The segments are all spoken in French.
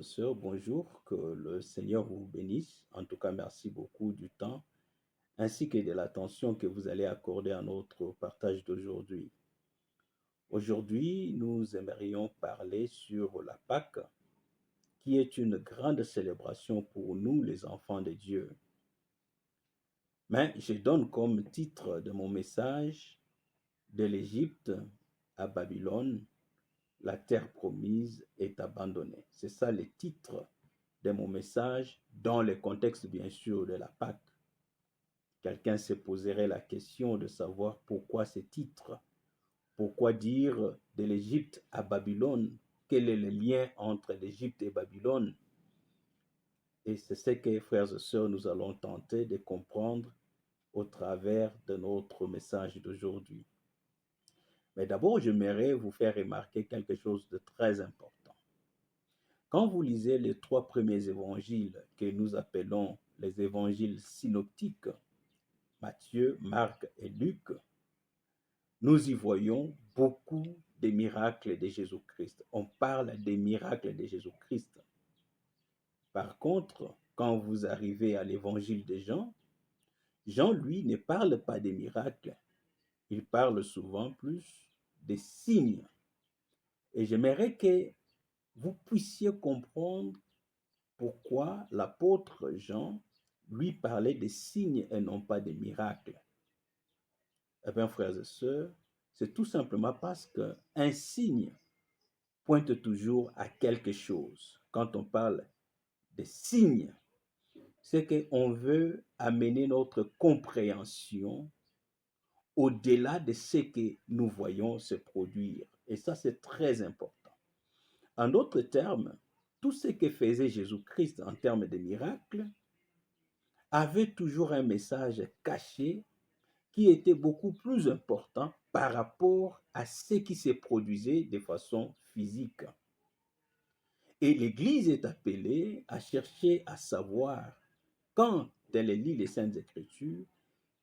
Sœur, bonjour, que le Seigneur vous bénisse. En tout cas, merci beaucoup du temps ainsi que de l'attention que vous allez accorder à notre partage d'aujourd'hui. Aujourd'hui, nous aimerions parler sur la Pâque, qui est une grande célébration pour nous, les enfants de Dieu. Mais je donne comme titre de mon message de l'Égypte à Babylone, la terre promise est abandonnée. C'est ça le titre de mon message dans le contexte bien sûr de la Pâque. Quelqu'un se poserait la question de savoir pourquoi ce titre, pourquoi dire de l'Égypte à Babylone, quel est le lien entre l'Égypte et Babylone. Et c'est ce que, frères et sœurs, nous allons tenter de comprendre au travers de notre message d'aujourd'hui. Mais d'abord, j'aimerais vous faire remarquer quelque chose de très important. Quand vous lisez les trois premiers évangiles que nous appelons les évangiles synoptiques, Matthieu, Marc et Luc, nous y voyons beaucoup des miracles de Jésus-Christ. On parle des miracles de Jésus-Christ. Par contre, quand vous arrivez à l'évangile de Jean, Jean, lui, ne parle pas des miracles. Il parle souvent plus des signes. Et j'aimerais que vous puissiez comprendre pourquoi l'apôtre Jean lui parlait des signes et non pas des miracles. Eh bien, frères et sœurs, c'est tout simplement parce qu'un signe pointe toujours à quelque chose. Quand on parle des signes, c'est qu'on veut amener notre compréhension au-delà de ce que nous voyons se produire. Et ça, c'est très important. En d'autres termes, tout ce que faisait Jésus-Christ en termes de miracles avait toujours un message caché qui était beaucoup plus important par rapport à ce qui se produisait de façon physique. Et l'Église est appelée à chercher à savoir, quand elle lit les Saintes Écritures,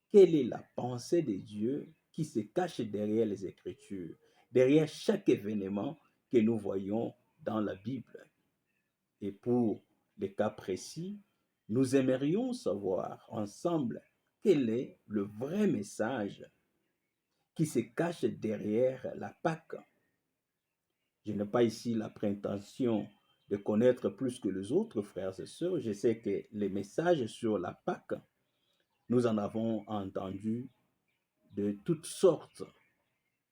quelle est la pensée de Dieu qui se cache derrière les Écritures, derrière chaque événement que nous voyons dans la Bible. Et pour les cas précis, nous aimerions savoir ensemble quel est le vrai message qui se cache derrière la Pâque. Je n'ai pas ici la prétention de connaître plus que les autres frères et sœurs. Je sais que les messages sur la Pâque, nous en avons entendu de toutes sortes.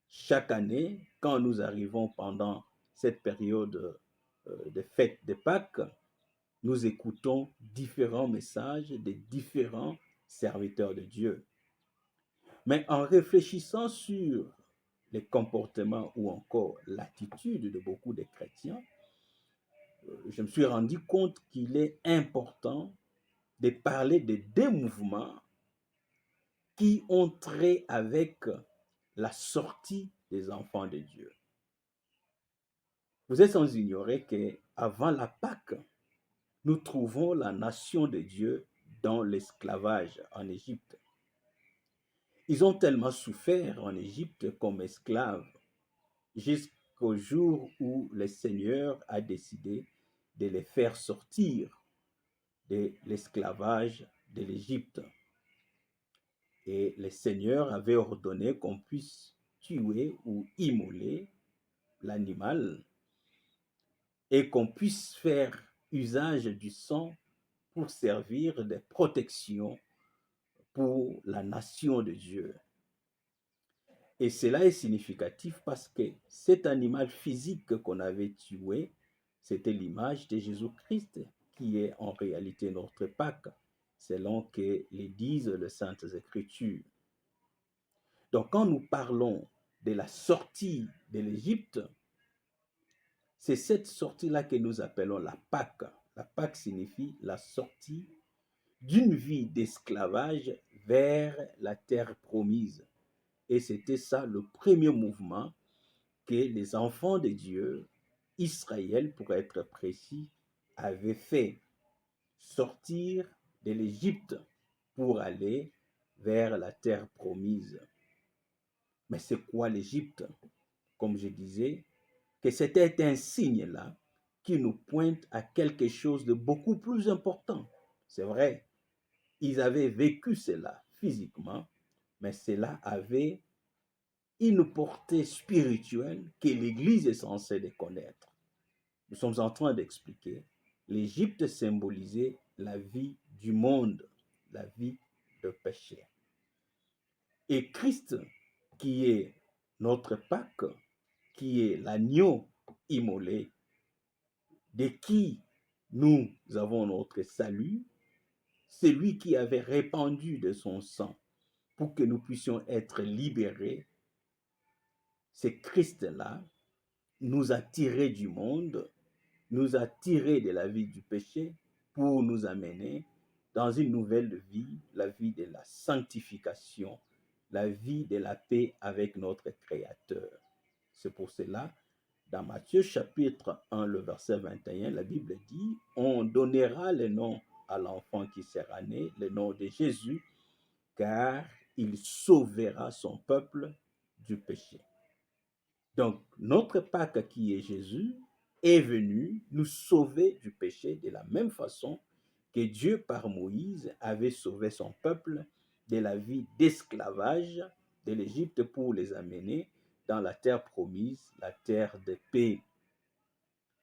Chaque année, quand nous arrivons pendant cette période de fête de Pâques, nous écoutons différents messages de différents serviteurs de Dieu. Mais en réfléchissant sur les comportements ou encore l'attitude de beaucoup de chrétiens, je me suis rendu compte qu'il est important de parler de deux mouvements qui ont trait avec la sortie des enfants de Dieu. Vous êtes sans ignorer qu'avant la Pâque, nous trouvons la nation de Dieu dans l'esclavage en Égypte. Ils ont tellement souffert en Égypte comme esclaves jusqu'au jour où le Seigneur a décidé de les faire sortir de l'esclavage de l'Égypte. Et le Seigneur avait ordonné qu'on puisse tuer ou immoler l'animal et qu'on puisse faire usage du sang pour servir de protection pour la nation de Dieu. Et cela est significatif parce que cet animal physique qu'on avait tué, c'était l'image de Jésus-Christ qui est en réalité notre Pâque, selon que les disent les Saintes Écritures. Donc quand nous parlons de la sortie de l'Égypte, c'est cette sortie-là que nous appelons la Pâque. La Pâque signifie la sortie d'une vie d'esclavage vers la terre promise. Et c'était ça le premier mouvement que les enfants de Dieu, Israël pour être précis, avaient fait. Sortir de l'Égypte pour aller vers la terre promise. Mais c'est quoi l'Égypte? Comme je disais, que c'était un signe là qui nous pointe à quelque chose de beaucoup plus important. C'est vrai, ils avaient vécu cela physiquement, mais cela avait une portée spirituelle que l'Église est censée de connaître. Nous sommes en train d'expliquer, l'Égypte symbolisait la vie du monde, la vie de péché. Et Christ, qui est notre Pâque, qui est l'agneau immolé, de qui nous avons notre salut, c'est lui qui avait répandu de son sang pour que nous puissions être libérés. C'est Christ-là nous a tirés du monde, nous a tirés de la vie du péché pour nous amener dans une nouvelle vie, la vie de la sanctification, la vie de la paix avec notre Créateur. C'est pour cela, dans Matthieu chapitre 1, le verset 21, la Bible dit, on donnera le nom à l'enfant qui sera né, le nom de Jésus, car il sauvera son peuple du péché. Donc, notre Pâque qui est Jésus est venu nous sauver du péché de la même façon que Dieu, par Moïse, avait sauvé son peuple de la vie d'esclavage de l'Égypte pour les amener dans la terre promise, la terre de paix.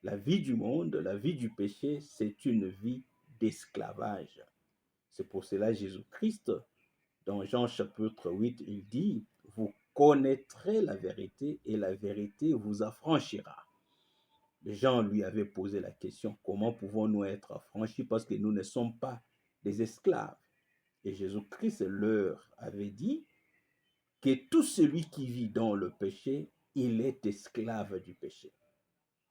La vie du monde, la vie du péché, c'est une vie d'esclavage. C'est pour cela Jésus-Christ, dans Jean chapitre 8, il dit, vous connaîtrez la vérité et la vérité vous affranchira. Les gens lui avaient posé la question, comment pouvons-nous être affranchis parce que nous ne sommes pas des esclaves? Et Jésus-Christ leur avait dit que tout celui qui vit dans le péché, il est esclave du péché.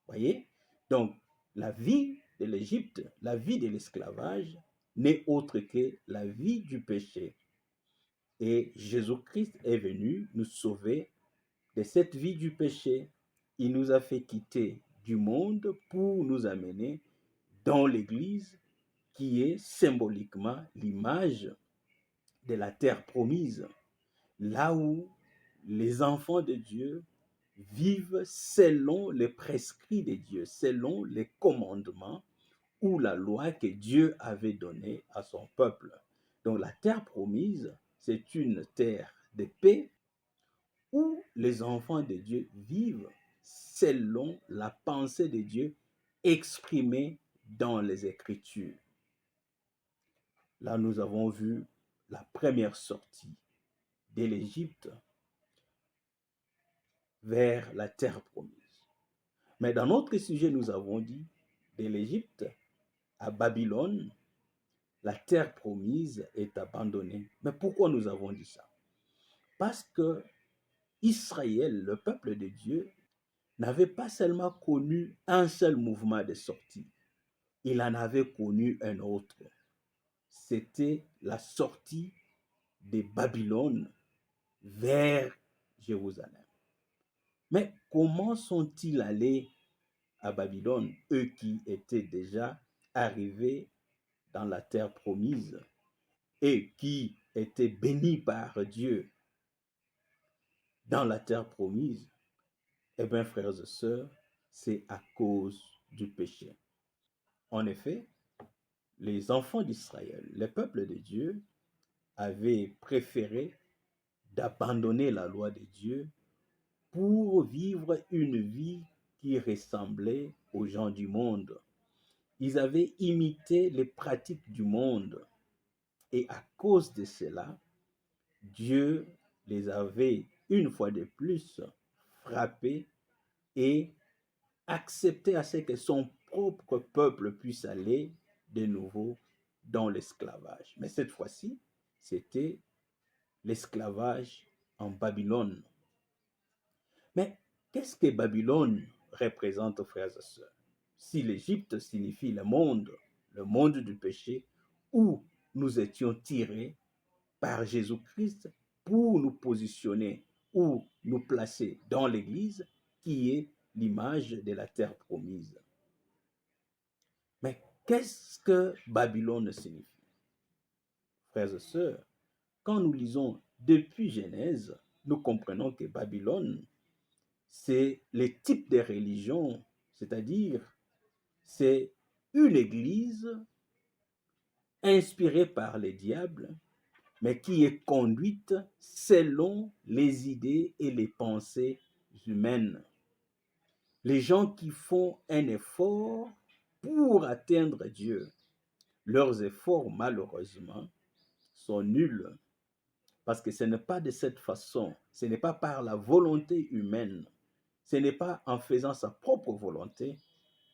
Voyez? Donc, la vie de l'Égypte, la vie de l'esclavage, n'est autre que la vie du péché. Et Jésus-Christ est venu nous sauver de cette vie du péché. Il nous a fait quitter du monde pour nous amener dans l'Église qui est symboliquement l'image de la terre promise, là où les enfants de Dieu vivent selon les prescrits de Dieu, selon les commandements ou la loi que Dieu avait donnée à son peuple. Donc la terre promise, c'est une terre de paix où les enfants de Dieu vivent selon la pensée de Dieu exprimée dans les Écritures. Là, nous avons vu la première sortie de l'Égypte vers la terre promise. Mais dans notre sujet, nous avons dit de l'Égypte à Babylone, la terre promise est abandonnée. Mais pourquoi nous avons dit ça? Parce que Israël, le peuple de Dieu, n'avait pas seulement connu un seul mouvement de sortie, il en avait connu un autre. C'était la sortie de Babylone vers Jérusalem. Mais comment sont-ils allés à Babylone, eux qui étaient déjà arrivés dans la terre promise et qui étaient bénis par Dieu dans la terre promise? Eh bien, frères et sœurs, c'est à cause du péché. En effet, les enfants d'Israël, le peuple de Dieu, avaient préféré d'abandonner la loi de Dieu pour vivre une vie qui ressemblait aux gens du monde. Ils avaient imité les pratiques du monde et à cause de cela, Dieu les avait une fois de plus frappés et accepté à ce que son propre peuple puisse aller de nouveau dans l'esclavage. Mais cette fois-ci, c'était l'esclavage en Babylone. Mais qu'est-ce que Babylone représente, frères et sœurs? Si l'Égypte signifie le monde du péché, où nous étions tirés par Jésus-Christ pour nous positionner ou nous placer dans l'Église, qui est l'image de la terre promise. Mais qu'est-ce que Babylone signifie? Frères et sœurs, quand nous lisons depuis Genèse, nous comprenons que Babylone, c'est les types de religions, c'est-à-dire c'est une église inspirée par les diables, mais qui est conduite selon les idées et les pensées humaines. Les gens qui font un effort pour atteindre Dieu, leurs efforts, malheureusement, sont nuls, parce que ce n'est pas de cette façon, ce n'est pas par la volonté humaine, ce n'est pas en faisant sa propre volonté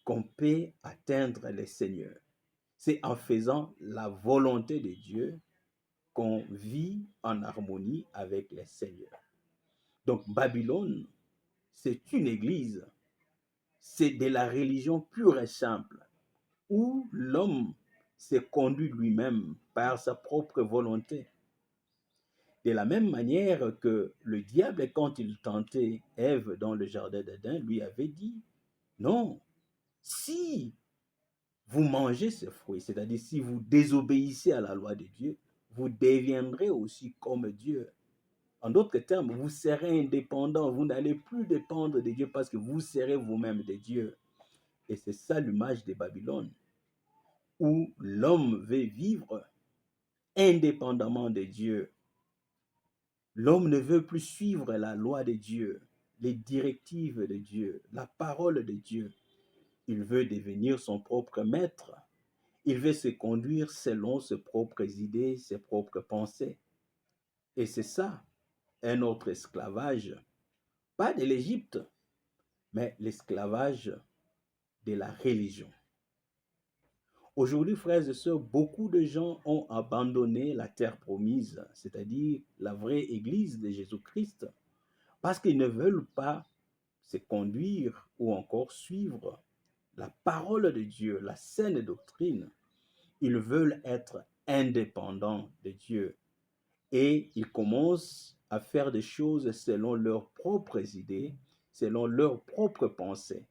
qu'on peut atteindre le Seigneur. C'est en faisant la volonté de Dieu qu'on vit en harmonie avec le Seigneur. Donc Babylone, c'est une église, c'est de la religion pure et simple, où l'homme se conduit lui-même par sa propre volonté. De la même manière que le diable, quand il tentait Ève dans le jardin d'Éden, lui avait dit, non, si vous mangez ce fruit, c'est-à-dire si vous désobéissez à la loi de Dieu, vous deviendrez aussi comme Dieu. En d'autres termes, vous serez indépendant, vous n'allez plus dépendre de Dieu parce que vous serez vous-même de Dieu. Et c'est ça l'image de Babylone, où l'homme veut vivre indépendamment de Dieu. L'homme ne veut plus suivre la loi de Dieu, les directives de Dieu, la parole de Dieu. Il veut devenir son propre maître. Il veut se conduire selon ses propres idées, ses propres pensées. Et c'est ça, un autre esclavage, pas de l'Égypte, mais l'esclavage de la religion. Aujourd'hui, frères et sœurs, beaucoup de gens ont abandonné la terre promise, c'est-à-dire la vraie Église de Jésus-Christ, parce qu'ils ne veulent pas se conduire ou encore suivre la parole de Dieu, la saine doctrine. Ils veulent être indépendants de Dieu et ils commencent à faire des choses selon leurs propres idées, selon leurs propres pensées.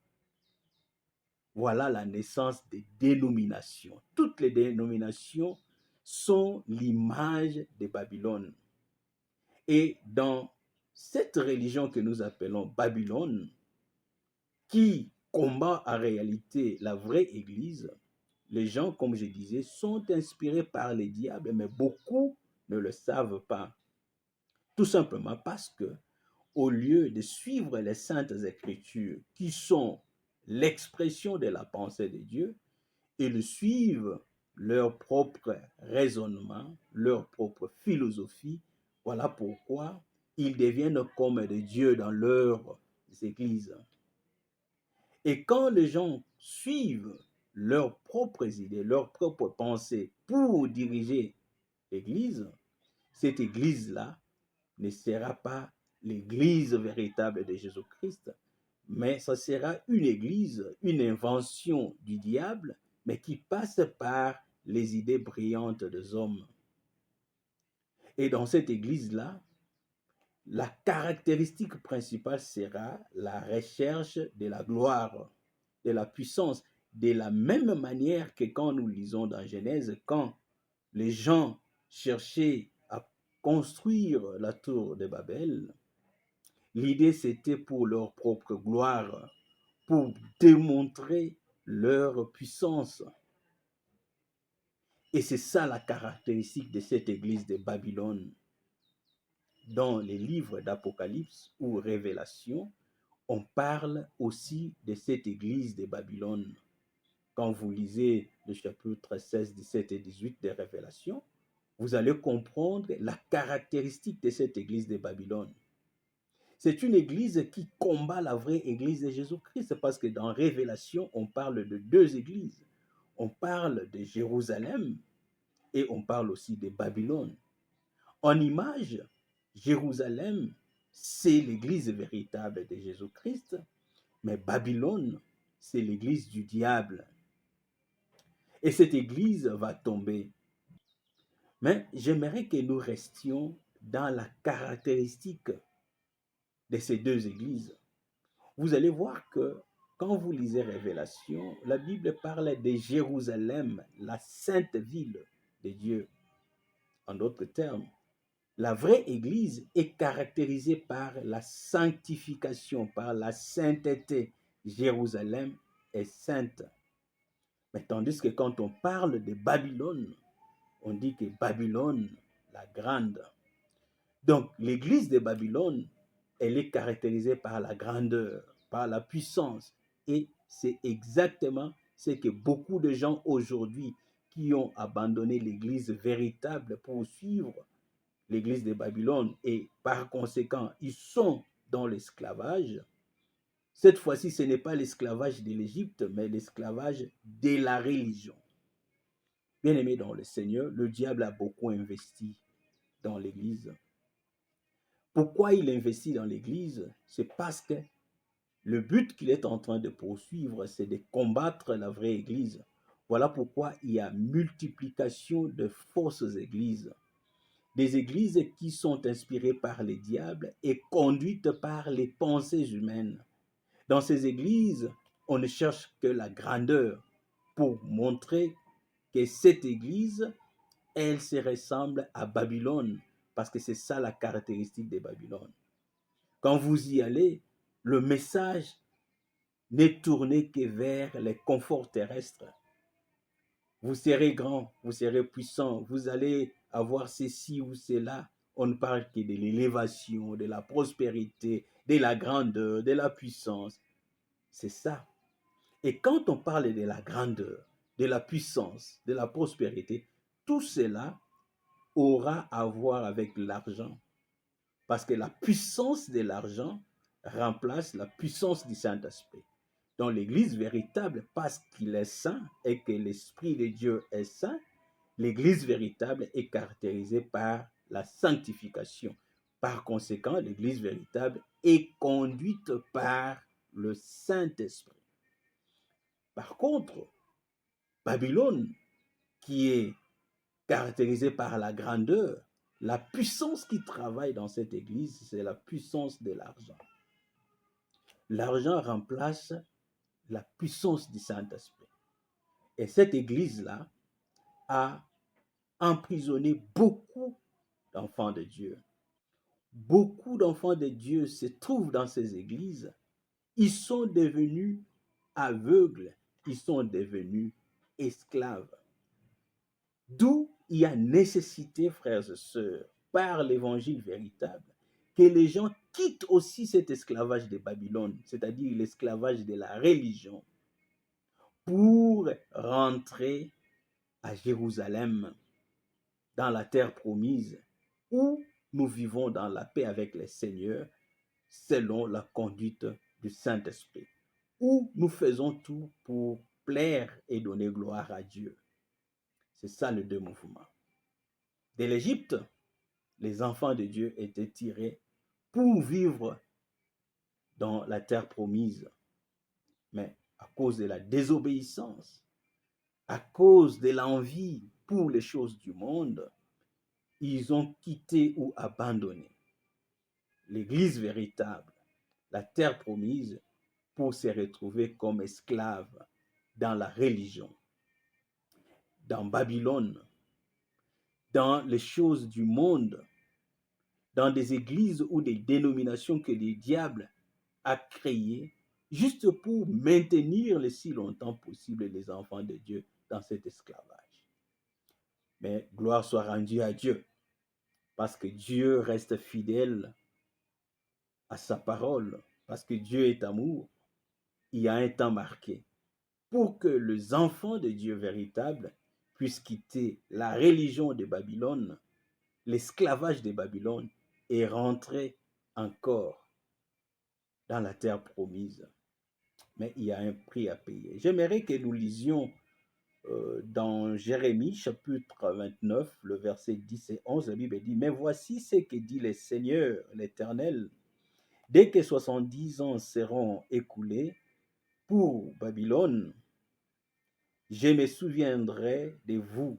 Voilà la naissance des dénominations. Toutes les dénominations sont l'image de Babylone. Et dans cette religion que nous appelons Babylone, qui combat en réalité la vraie Église, les gens, comme je disais, sont inspirés par les diables, mais beaucoup ne le savent pas. Tout simplement parce que, au lieu de suivre les saintes écritures, qui sont l'expression de la pensée de Dieu, ils suivent leur propre raisonnement, leur propre philosophie. Voilà pourquoi ils deviennent comme des dieux dans leurs églises. Et quand les gens suivent leurs propres idées, leurs propres pensées pour diriger l'Église, cette Église-là ne sera pas l'Église véritable de Jésus-Christ, mais ça sera une Église, une invention du diable, mais qui passe par les idées brillantes des hommes. Et dans cette Église-là, la caractéristique principale sera la recherche de la gloire, de la puissance, de la même manière que quand nous lisons dans Genèse, quand les gens cherchaient à construire la tour de Babel, l'idée c'était pour leur propre gloire, pour démontrer leur puissance. Et c'est ça la caractéristique de cette église de Babylone. Dans les livres d'Apocalypse ou Révélation, on parle aussi de cette église de Babylone. Quand vous lisez le chapitre 16, 17 et 18 des Révélations, vous allez comprendre la caractéristique de cette église de Babylone. C'est une église qui combat la vraie église de Jésus-Christ, parce que dans Révélation, on parle de deux églises. On parle de Jérusalem et on parle aussi de Babylone. En image, Jérusalem, c'est l'église véritable de Jésus-Christ, mais Babylone, c'est l'église du diable. Et cette église va tomber. Mais j'aimerais que nous restions dans la caractéristique de ces deux églises. Vous allez voir que quand vous lisez Révélation, la Bible parle de Jérusalem, la sainte ville de Dieu. En d'autres termes, la vraie Église est caractérisée par la sanctification, par la sainteté. Jérusalem est sainte. Mais tandis que quand on parle de Babylone, on dit que Babylone, la grande. Donc, l'église de Babylone, elle est caractérisée par la grandeur, par la puissance. Et c'est exactement ce que beaucoup de gens aujourd'hui qui ont abandonné l'église véritable pour suivre l'église de Babylone et par conséquent, ils sont dans l'esclavage. Cette fois-ci, ce n'est pas l'esclavage de l'Égypte, mais l'esclavage de la religion. Bien-aimé dans le Seigneur, le diable a beaucoup investi dans l'Église. Pourquoi il investit dans l'Église? C'est parce que le but qu'il est en train de poursuivre, c'est de combattre la vraie Église. Voilà pourquoi il y a multiplication de fausses églises. Des églises qui sont inspirées par les diables et conduites par les pensées humaines. Dans ces églises, on ne cherche que la grandeur pour montrer que cette église, elle se ressemble à Babylone, parce que c'est ça la caractéristique de Babylone. Quand vous y allez, le message n'est tourné que vers les conforts terrestres. Vous serez grand, vous serez puissant, vous allez avoir ceci ou cela. On ne parle que de l'élévation, de la prospérité, de la grandeur, de la puissance. C'est ça. Et quand on parle de la grandeur, de la puissance, de la prospérité, tout cela aura à voir avec l'argent. Parce que la puissance de l'argent remplace la puissance du Saint-Esprit. Donc l'Église véritable, parce qu'il est saint et que l'Esprit de Dieu est saint, l'Église véritable est caractérisée par la sanctification. Par conséquent, l'Église véritable est conduite par le Saint-Esprit. Par contre, Babylone, qui est caractérisée par la grandeur, la puissance qui travaille dans cette église, c'est la puissance de l'argent. L'argent remplace la puissance du Saint-Esprit. Et cette église-là a emprisonné beaucoup d'enfants de Dieu. Beaucoup d'enfants de Dieu se trouvent dans ces églises. Ils sont devenus aveugles, ils sont devenus esclaves. D'où il y a nécessité, frères et sœurs, par l'évangile véritable, que les gens quittent aussi cet esclavage de Babylone, c'est-à-dire l'esclavage de la religion, pour rentrer à Jérusalem, dans la terre promise, où nous vivons dans la paix avec le Seigneur, selon la conduite du Saint-Esprit, où nous faisons tout pour plaire et donner gloire à Dieu. C'est ça le deux mouvements. De l'Égypte, les enfants de Dieu étaient tirés pour vivre dans la terre promise. Mais à cause de la désobéissance, à cause de l'envie pour les choses du monde, ils ont quitté ou abandonné l'Église véritable, la terre promise, pour se retrouver comme esclaves dans la religion, dans Babylone, dans les choses du monde, dans des églises ou des dénominations que le diable a créées juste pour maintenir le si longtemps possible les enfants de Dieu dans cet esclavage. Mais gloire soit rendue à Dieu, parce que Dieu reste fidèle à sa parole, parce que Dieu est amour. Il y a un temps marqué pour que les enfants de Dieu véritables puissent quitter la religion de Babylone, l'esclavage de Babylone, et rentrer encore dans la terre promise. Mais il y a un prix à payer. J'aimerais que nous lisions dans Jérémie chapitre 29, le verset 10 et 11, la Bible dit, « Mais voici ce que dit le Seigneur, l'Éternel. Dès que 70 ans seront écoulés pour Babylone, je me souviendrai de vous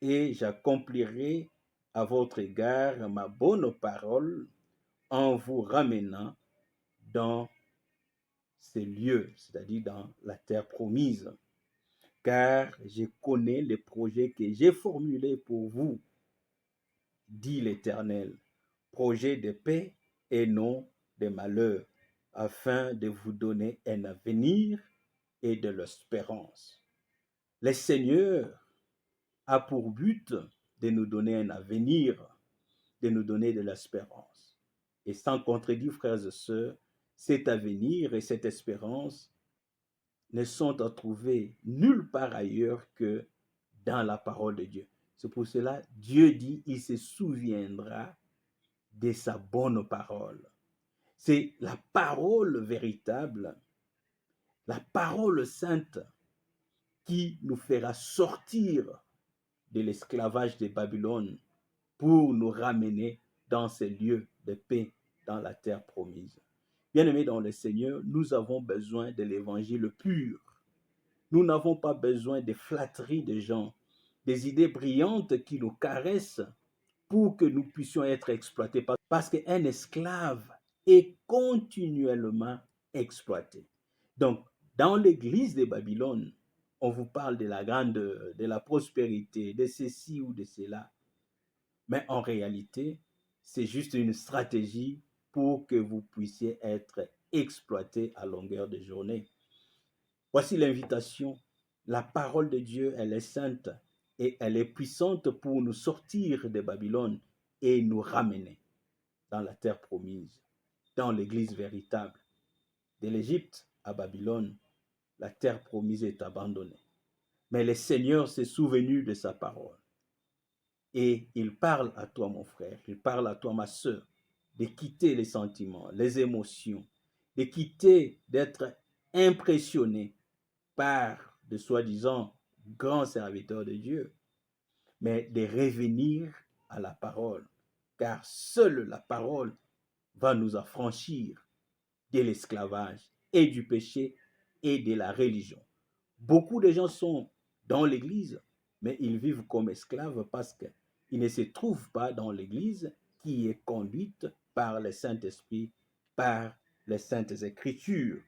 et j'accomplirai à votre égard ma bonne parole en vous ramenant dans ces lieux, c'est-à-dire dans la terre promise. Car je connais les projets que j'ai formulés pour vous, dit l'Éternel, projets de paix et non de malheur, afin de vous donner un avenir et de l'espérance. » Le Seigneur a pour but de nous donner un avenir, de nous donner de l'espérance. Et sans contredire, frères et sœurs, cet avenir et cette espérance ne sont à trouver nulle part ailleurs que dans la parole de Dieu. C'est pour cela, Dieu dit, il se souviendra de sa bonne parole. C'est la parole véritable, la parole sainte qui nous fera sortir de l'esclavage de Babylone pour nous ramener dans ces lieux de paix dans la terre promise. Bien-aimés dans le Seigneur, nous avons besoin de l'évangile pur. Nous n'avons pas besoin des flatteries des gens, des idées brillantes qui nous caressent pour que nous puissions être exploités. Parce qu'un esclave est continuellement exploité. Donc, dans l'église de Babylone, on vous parle de la prospérité, de ceci ou de cela. Mais en réalité, c'est juste une stratégie pour que vous puissiez être exploité à longueur de journée. Voici l'invitation. La parole de Dieu, elle est sainte et elle est puissante pour nous sortir de Babylone et nous ramener dans la terre promise, dans l'église véritable. De l'Égypte à Babylone, la terre promise est abandonnée. Mais le Seigneur s'est souvenu de sa parole. Et il parle à toi, mon frère, il parle à toi, ma sœur, de quitter les sentiments, les émotions, de quitter d'être impressionné par de soi-disant grands serviteurs de Dieu, mais de revenir à la parole, car seule la parole va nous affranchir de l'esclavage et du péché et de la religion. Beaucoup de gens sont dans l'Église, mais ils vivent comme esclaves parce qu'ils ne se trouvent pas dans l'Église qui est conduite par le Saint-Esprit, par les Saintes Écritures.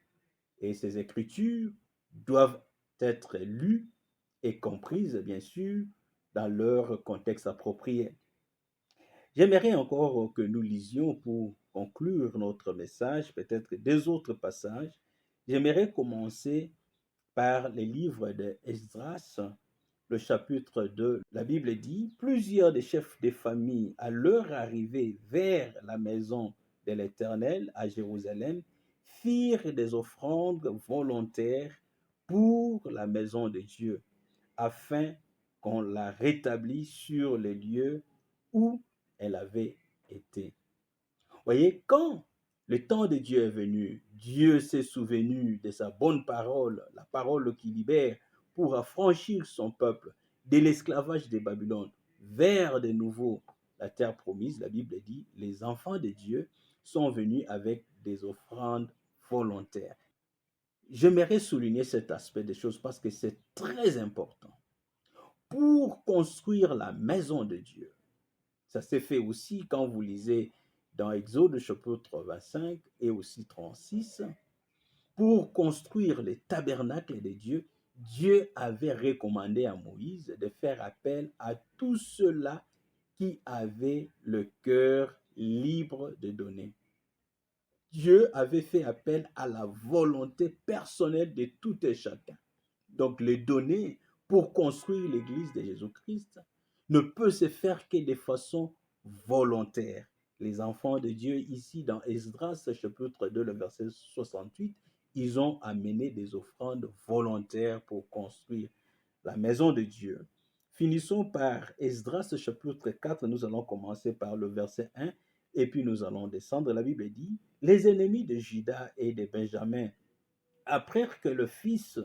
Et ces Écritures doivent être lues et comprises, bien sûr, dans leur contexte approprié. J'aimerais encore que nous lisions pour conclure notre message, peut-être des autres passages. J'aimerais commencer par les livres de Esdras, le chapitre 2. La Bible dit, plusieurs des chefs des familles, à leur arrivée vers la maison de l'Éternel à Jérusalem, firent des offrandes volontaires pour la maison de Dieu, afin qu'on la rétablisse sur les lieux où elle avait été. Voyez, quand le temps de Dieu est venu, Dieu s'est souvenu de sa bonne parole, la parole qui libère, pour affranchir son peuple de l'esclavage de Babylone vers de nouveau la terre promise. La Bible dit, les enfants de Dieu sont venus avec des offrandes volontaires. J'aimerais souligner cet aspect des choses parce que c'est très important. Pour construire la maison de Dieu, ça s'est fait aussi quand vous lisez dans Exode chapitre 25 et aussi 36. Pour construire le tabernacle de Dieu, Dieu avait recommandé à Moïse de faire appel à tous ceux-là qui avaient le cœur libre de donner. Dieu avait fait appel à la volonté personnelle de tout et chacun. Donc, les donner pour construire l'église de Jésus-Christ ne peut se faire que de façon volontaire. Les enfants de Dieu, ici dans Esdras, chapitre 2, le verset 68, ils ont amené des offrandes volontaires pour construire la maison de Dieu. Finissons par Esdras, chapitre 4, nous allons commencer par le verset 1, et puis nous allons descendre. La Bible dit, les ennemis de Juda et de Benjamin apprirent que le fils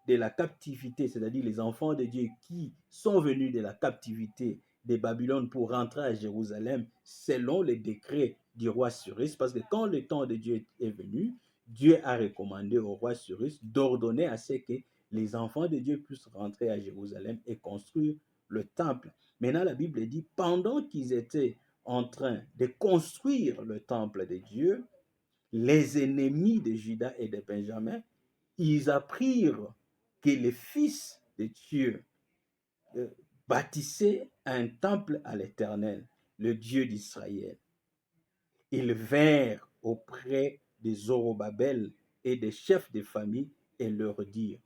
de la captivité, c'est-à-dire les enfants de Dieu qui sont venus de la captivité de Babylone pour rentrer à Jérusalem, selon les décrets du roi Cyrus, parce que quand le temps de Dieu est venu, Dieu a recommandé au roi Cyrus d'ordonner à ce que les enfants de Dieu puissent rentrer à Jérusalem et construire le temple. Maintenant, la Bible dit, pendant qu'ils étaient en train de construire le temple de Dieu, les ennemis de Juda et de Benjamin, ils apprirent que les fils de Dieu bâtissaient un temple à l'Éternel, le Dieu d'Israël. Ils vinrent auprès des Zorobabel et des chefs de famille et leur dirent,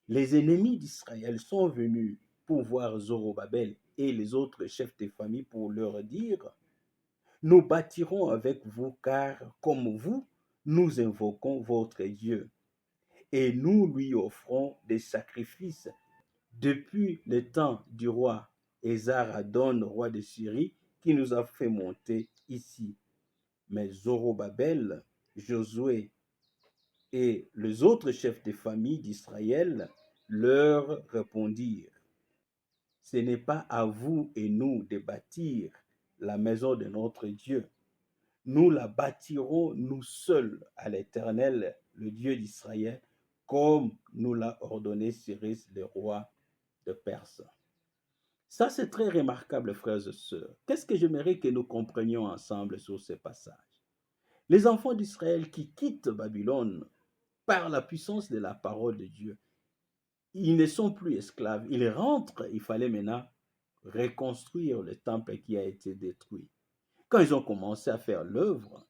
Les ennemis d'Israël sont venus pour voir Zorobabel et les autres chefs de famille pour leur dire, nous bâtirons avec vous car comme vous, nous invoquons votre Dieu et nous lui offrons des sacrifices depuis le temps du roi Esar-Hadon, roi de Syrie, qui nous a fait monter ici. Mais Zorobabel, Josué et les autres chefs de famille d'Israël leur répondirent, ce n'est pas à vous et nous de bâtir la maison de notre Dieu. Nous la bâtirons nous seuls à l'Éternel, le Dieu d'Israël, comme nous l'a ordonné Cyrus, le roi de Perse. Ça, c'est très remarquable, frères et sœurs. Qu'est-ce que j'aimerais que nous comprenions ensemble sur ce passage? Les enfants d'Israël qui quittent Babylone par la puissance de la parole de Dieu, ils ne sont plus esclaves. Ils rentrent, il fallait maintenant reconstruire le temple qui a été détruit. Quand ils ont commencé à faire l'œuvre,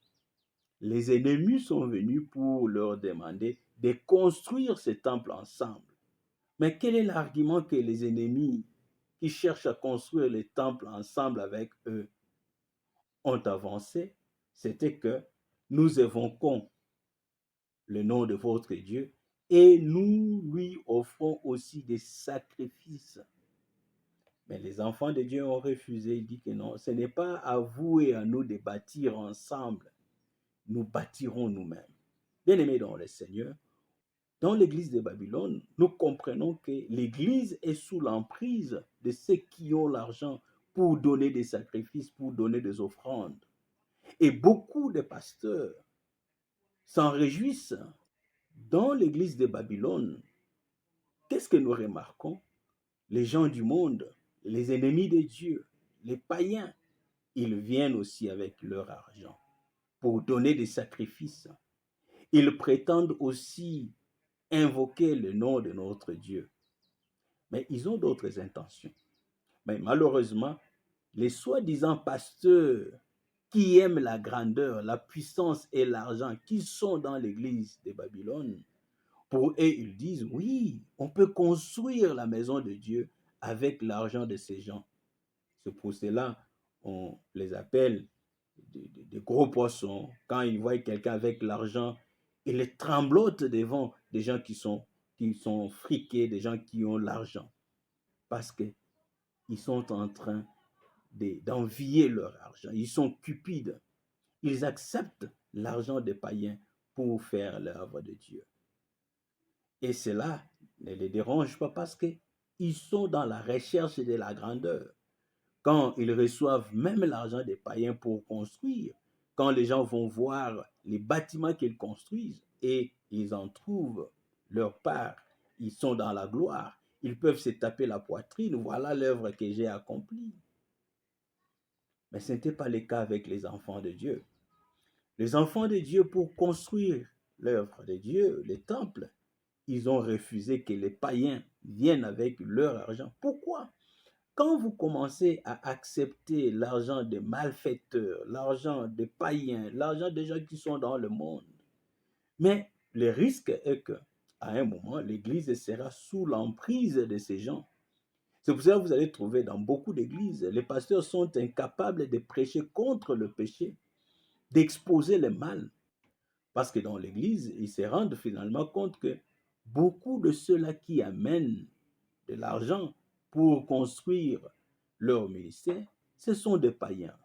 les ennemis sont venus pour leur demander de construire ce temple ensemble. Mais quel est l'argument que les ennemis qui cherchent à construire le temple ensemble avec eux ont avancé? C'était que nous évoquons le nom de votre Dieu et nous lui offrons aussi des sacrifices. Mais les enfants de Dieu ont refusé, ils disent que non, ce n'est pas à vous et à nous de bâtir ensemble, nous bâtirons nous-mêmes. Bien-aimés dans le Seigneur, dans l'église de Babylone, nous comprenons que l'église est sous l'emprise de ceux qui ont l'argent pour donner des sacrifices, pour donner des offrandes. Et beaucoup de pasteurs s'en réjouissent. Dans l'église de Babylone, qu'est-ce que nous remarquons? Les gens du monde, les ennemis de Dieu, les païens, ils viennent aussi avec leur argent pour donner des sacrifices. Ils prétendent aussi invoquer le nom de notre Dieu. Mais ils ont d'autres intentions. Mais malheureusement, les soi-disant pasteurs qui aiment la grandeur, la puissance et l'argent, qui sont dans l'église de Babylone, pour eux, ils disent, oui, on peut construire la maison de Dieu avec l'argent de ces gens. C'est pour cela on les appelle des gros poissons. Quand ils voient quelqu'un avec l'argent, ils les tremblotent devant des gens qui sont friqués, des gens qui ont l'argent. Parce qu'ils sont en train d'envier leur argent. Ils sont cupides. Ils acceptent l'argent des païens pour faire l'œuvre de Dieu. Et cela ne les dérange pas parce qu'ils sont dans la recherche de la grandeur. Quand ils reçoivent même l'argent des païens pour construire, quand les gens vont voir les bâtiments qu'ils construisent et ils en trouvent leur part, ils sont dans la gloire, ils peuvent se taper la poitrine, voilà l'œuvre que j'ai accomplie. Mais ce n'était pas le cas avec les enfants de Dieu. Les enfants de Dieu, pour construire l'œuvre de Dieu, les temples, ils ont refusé que les païens viennent avec leur argent. Pourquoi? Quand vous commencez à accepter l'argent des malfaiteurs, l'argent des païens, l'argent des gens qui sont dans le monde, mais le risque est que, à un moment, l'Église sera sous l'emprise de ces gens. C'est pour ça que vous allez trouver dans beaucoup d'églises, les pasteurs sont incapables de prêcher contre le péché, d'exposer le mal. Parce que dans l'Église, ils se rendent finalement compte que beaucoup de ceux-là qui amènent de l'argent pour construire leur ministère, ce sont des païens,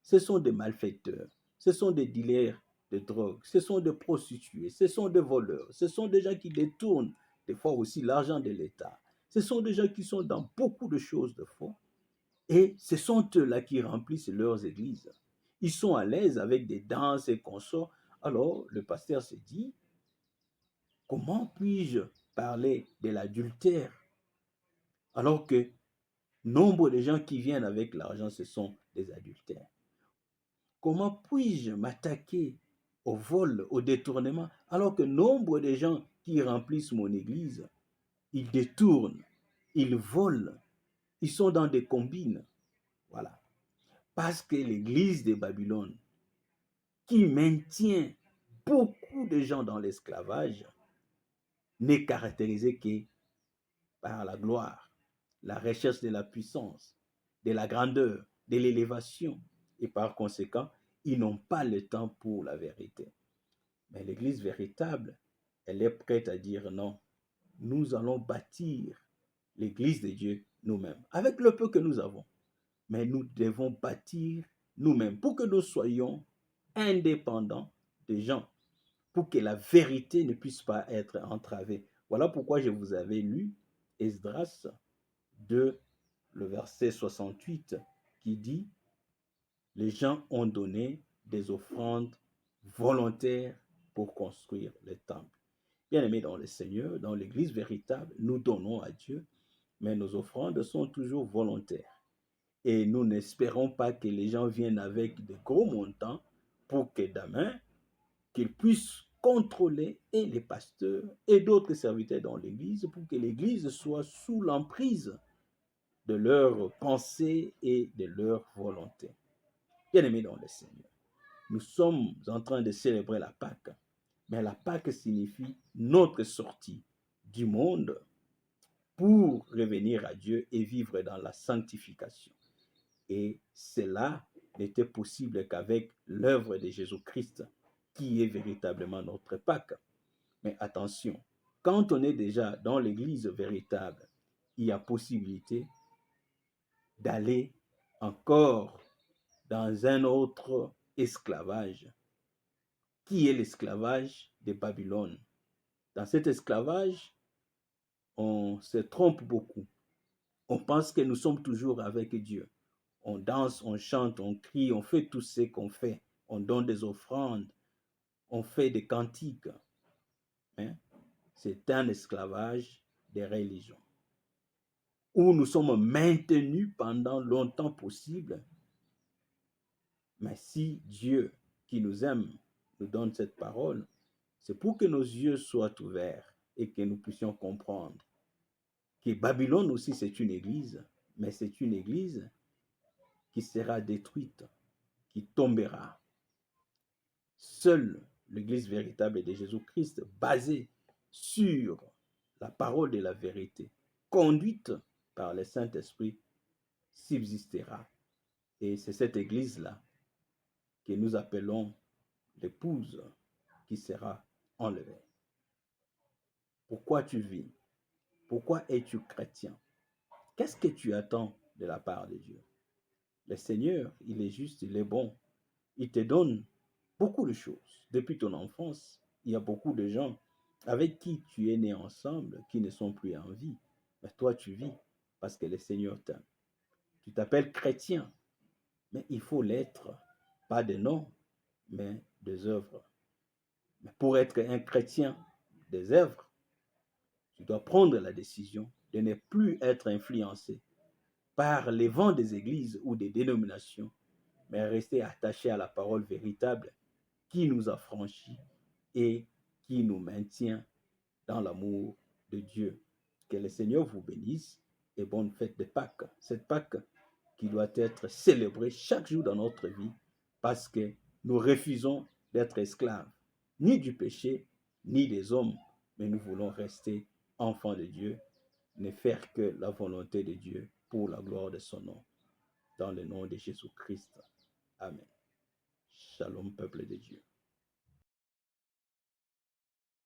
ce sont des malfaiteurs, ce sont des dealers de drogue, ce sont des prostituées, ce sont des voleurs, ce sont des gens qui détournent des fois aussi l'argent de l'État. Ce sont des gens qui sont dans beaucoup de choses de faux. Et ce sont eux-là qui remplissent leurs églises. Ils sont à l'aise avec des danses et consorts. Alors le pasteur se dit, comment puis-je parler de l'adultère alors que nombre de gens qui viennent avec l'argent, ce sont des adultères? Comment puis-je m'attaquer au vol, au détournement, alors que nombre de gens qui remplissent mon église, ils détournent, ils volent, ils sont dans des combines. Voilà. Parce que l'église de Babylone, qui maintient beaucoup de gens dans l'esclavage, n'est caractérisée que par la gloire, la recherche de la puissance, de la grandeur, de l'élévation. Et par conséquent, ils n'ont pas le temps pour la vérité. Mais l'Église véritable, elle est prête à dire non. Nous allons bâtir l'Église de Dieu nous-mêmes, avec le peu que nous avons. Mais nous devons bâtir nous-mêmes pour que nous soyons indépendants des gens, pour que la vérité ne puisse pas être entravée. Voilà pourquoi je vous avais lu Esdras 2, le verset 68, qui dit « Les gens ont donné des offrandes volontaires pour construire le temple. » Bien-aimés dans le Seigneur, dans l'Église véritable, nous donnons à Dieu, mais nos offrandes sont toujours volontaires. Et nous n'espérons pas que les gens viennent avec de gros montants pour que demain, qu'ils puissent contrôler et les pasteurs et d'autres serviteurs dans l'Église pour que l'Église soit sous l'emprise de leurs pensées et de leur volonté. Bien-aimés dans le Seigneur, nous sommes en train de célébrer la Pâque, mais la Pâque signifie notre sortie du monde pour revenir à Dieu et vivre dans la sanctification. Et cela n'était possible qu'avec l'œuvre de Jésus-Christ, qui est véritablement notre Pâque. Mais attention, quand on est déjà dans l'Église véritable, il y a possibilité d'aller encore dans un autre esclavage, qui est l'esclavage de Babylone. Dans cet esclavage, on se trompe beaucoup. On pense que nous sommes toujours avec Dieu. On danse, on chante, on crie, on fait tout ce qu'on fait. On donne des offrandes, on fait des cantiques. Hein? C'est un esclavage des religions où nous sommes maintenus pendant longtemps possible. Mais si Dieu, qui nous aime, nous donne cette parole, c'est pour que nos yeux soient ouverts et que nous puissions comprendre que Babylone aussi, c'est une église, mais c'est une église qui sera détruite, qui tombera. Seule l'église véritable de Jésus-Christ, basée sur la parole de la vérité, conduite par le Saint-Esprit, subsistera. Et c'est cette église-là que nous appelons l'épouse qui sera enlevée. Pourquoi tu vis? Pourquoi es-tu chrétien? Qu'est-ce que tu attends de la part de Dieu? Le Seigneur, il est juste, il est bon. Il te donne beaucoup de choses. Depuis ton enfance, il y a beaucoup de gens avec qui tu es né ensemble qui ne sont plus en vie. Mais toi, tu vis parce que le Seigneur t'aime. Tu t'appelles chrétien, mais il faut l'être, pas de nom, mais des œuvres. Mais pour être un chrétien des œuvres, tu dois prendre la décision de ne plus être influencé par les vents des églises ou des dénominations, mais rester attaché à la parole véritable qui nous a franchis et qui nous maintient dans l'amour de Dieu. Que le Seigneur vous bénisse et bonne fête de Pâques. Cette Pâque qui doit être célébrée chaque jour dans notre vie parce que nous refusons d'être esclaves, ni du péché, ni des hommes, mais nous voulons rester enfants de Dieu, ne faire que la volonté de Dieu pour la gloire de son nom. Dans le nom de Jésus-Christ. Amen. Shalom, peuple de Dieu.